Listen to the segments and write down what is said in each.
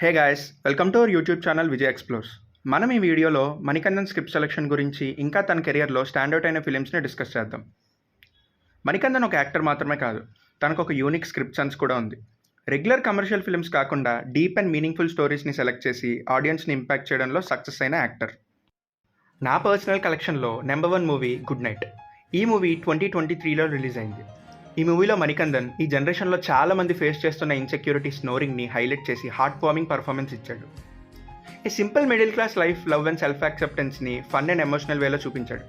Hey guys, welcome to our YouTube channel Vijay explores. మనం ఈ వీడియోలో మణికందన్ స్క్రిప్ట్ సెలెక్షన్ గురించి ఇంకా తన కెరియర్లో స్టాండౌట్ అయిన ఫిలిమ్స్ని డిస్కస్ చేద్దాం. మణికందన్ ఒక యాక్టర్ మాత్రమే కాదు, తనకు ఒక యూనిక్ స్క్రిప్ట్ సెన్స్ కూడా ఉంది. రెగ్యులర్ కమర్షియల్ ఫిల్మ్స్ కాకుండా డీప్ అండ్ మీనింగ్ఫుల్ స్టోరీస్ని సెలెక్ట్ చేసి ఆడియన్స్ని ఇంపాక్ట్ చేయడంలో సక్సెస్ అయిన యాక్టర్. నా పర్సనల్ కలెక్షన్లో నెంబర్ 1 మూవీ గుడ్ నైట్. ఈ మూవీ 2023లో రిలీజ్ అయింది. ఈ మూవీలో మణికందన్ ఈ జనరేషన్లో చాలామంది ఫేస్ చేస్తున్న ఇన్సెక్యూరిటీ స్నోరింగ్ని హైలైట్ చేసి హార్ట్ వార్మింగ్ పర్ఫార్మెన్స్ ఇచ్చాడు. ఈ simple middle class life, love and self యాక్సెప్టెన్స్ని ఫన్ అండ్ ఎమోషనల్ వేలో చూపించాడు.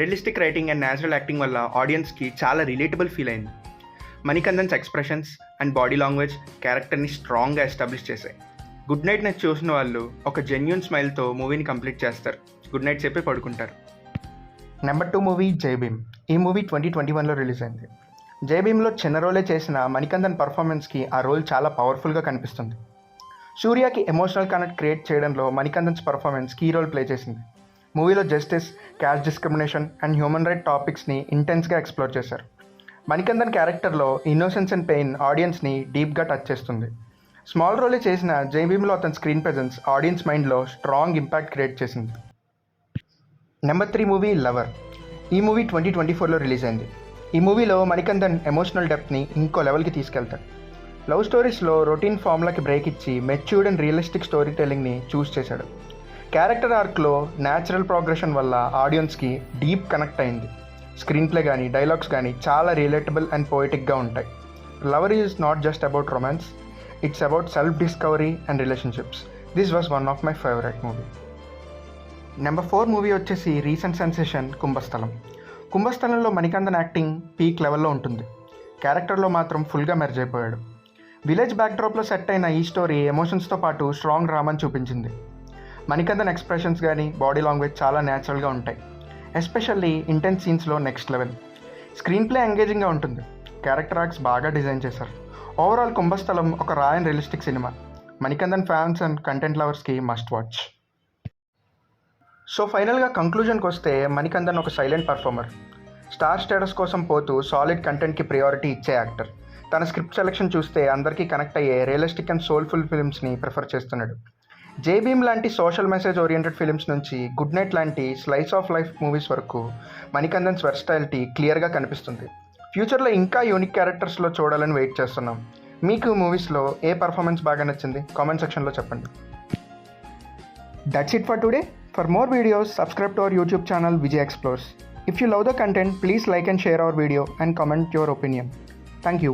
Realistic writing and natural acting వల్ల ఆడియన్స్కి చాలా రిలేటబుల్ ఫీల్ అయింది. Manikandan's expressions and body language క్యారెక్టర్ని స్ట్రాంగ్గా ఎస్టాబ్లిష్ చేశాయి. గుడ్ నైట్ని చూసిన వాళ్ళు ఒక జెన్యూన్ స్మైల్తో మూవీని కంప్లీట్ చేస్తారు, గుడ్ నైట్ చెప్పి పడుకుంటారు. నెంబర్ 2 మూవీ జై భీమ్. ఈ మూవీ 2021లో రిలీజ్ అయింది. జై భీమ్లో చిన్న రోలే చేసిన మణికందన్ పర్ఫార్మెన్స్కి ఆ రోల్ చాలా పవర్ఫుల్గా కనిపిస్తుంది. సూర్యకి ఎమోషనల్ కనెక్ట్ క్రియేట్ చేయడంలో Manikandan's performance key role play చేసింది. మూవీలో justice, caste discrimination and human right టాపిక్స్ని ఇంటెన్స్గా ఎక్స్ప్లోర్ చేశారు. మణికందన్ క్యారెక్టర్లో ఇన్నోసెన్స్ అండ్ పెయిన్ ఆడియన్స్ని డీప్గా టచ్ చేస్తుంది. స్మాల్ రోలే చేసిన జై భీమ్లో అతని స్క్రీన్ ప్రెజెన్స్ ఆడియన్స్ మైండ్లో స్ట్రాంగ్ ఇంపాక్ట్ క్రియేట్ చేసింది. Number 3 movie lover. ఈ మూవీ 2024లో రిలీజ్ అయింది. ఈ మూవీలో మణికందన్ ఎమోషనల్ డెప్త్ని ఇంకో లెవెల్కి తీసుకెళ్తాడు. లవ్ స్టోరీస్లో రొటీన్ ఫార్ములాకి బ్రేక్ ఇచ్చి మెచ్యూర్డ్ అండ్ రియలిస్టిక్ స్టోరీ టెల్లింగ్ని చూస్ చేశాడు. క్యారెక్టర్ ఆర్క్లో న్యాచురల్ ప్రోగ్రెషన్ వల్ల ఆడియన్స్కి డీప్ కనెక్ట్ అయింది. స్క్రీన్ ప్లే కానీ డైలాగ్స్ కానీ చాలా రిలేటబుల్ అండ్ పోయిటిక్గా ఉంటాయి. Lover is not just about romance, it's about self discovery and relationships. This was one of my favourite movie. Number 4 movie వచ్చేసి recent sensation Kumbhasthalam. కుంభస్థలంలో Manikandan acting peak లెవెల్లో ఉంటుంది. క్యారెక్టర్లో మాత్రం ఫుల్గా మెర్జ్ అయిపోయాడు. విలేజ్ బ్యాక్డ్రాప్లో సెట్ అయిన ఈ స్టోరీ ఎమోషన్స్తో పాటు స్ట్రాంగ్ డ్రామాని చూపించింది. మణికందన్ ఎక్స్ప్రెషన్స్ కానీ బాడీ లాంగ్వేజ్ చాలా న్యాచురల్గా ఉంటాయి. ఎస్పెషల్లీ ఇంటెన్స్ సీన్స్లో నెక్స్ట్ లెవెల్. స్క్రీన్ ప్లే ఎంగేజింగ్గా ఉంటుంది. క్యారెక్టర్ ఆర్క్స్ బాగా డిజైన్ చేశారు. ఓవరాల్ కుంభస్థలం ఒక raw and realistic cinema. Manikandan fans and content లవర్స్కి మస్ట్ వాచ్. సో ఫైనల్గా కంక్లూజన్కి వస్తే మణికందన్ ఒక సైలెంట్ పర్ఫార్మర్. స్టార్ స్టేటస్ కోసం పోతూ సాలిడ్ కంటెంట్కి ప్రియారిటీ ఇచ్చే యాక్టర్. తన స్క్రిప్ట్ సెలెక్షన్ చూస్తే అందరికీ కనెక్ట్ అయ్యే రియలిస్టిక్ అండ్ సోల్ఫుల్ ఫిల్మ్స్ని ప్రిఫర్ చేస్తున్నాడు. జై భీమ్ లాంటి సోషల్ మెసేజ్ ఓరియంటెడ్ ఫిల్మ్స్ నుంచి గుడ్ నైట్ లాంటి స్లైస్ ఆఫ్ లైఫ్ మూవీస్ వరకు మణికందన్స్ వెర్సటైలిటీ క్లియర్గా కనిపిస్తుంది. ఫ్యూచర్లో ఇంకా యూనిక్ క్యారెక్టర్స్లో చూడాలని వెయిట్ చేస్తున్నాం. మీకు మూవీస్లో ఏ పర్ఫార్మెన్స్ బాగా నచ్చింది కామెంట్ సెక్షన్లో చెప్పండి. That's it for today. For more videos, subscribe to our YouTube channel Vijay Explores. If you love the content, please like and share our video and comment your opinion. Thank you.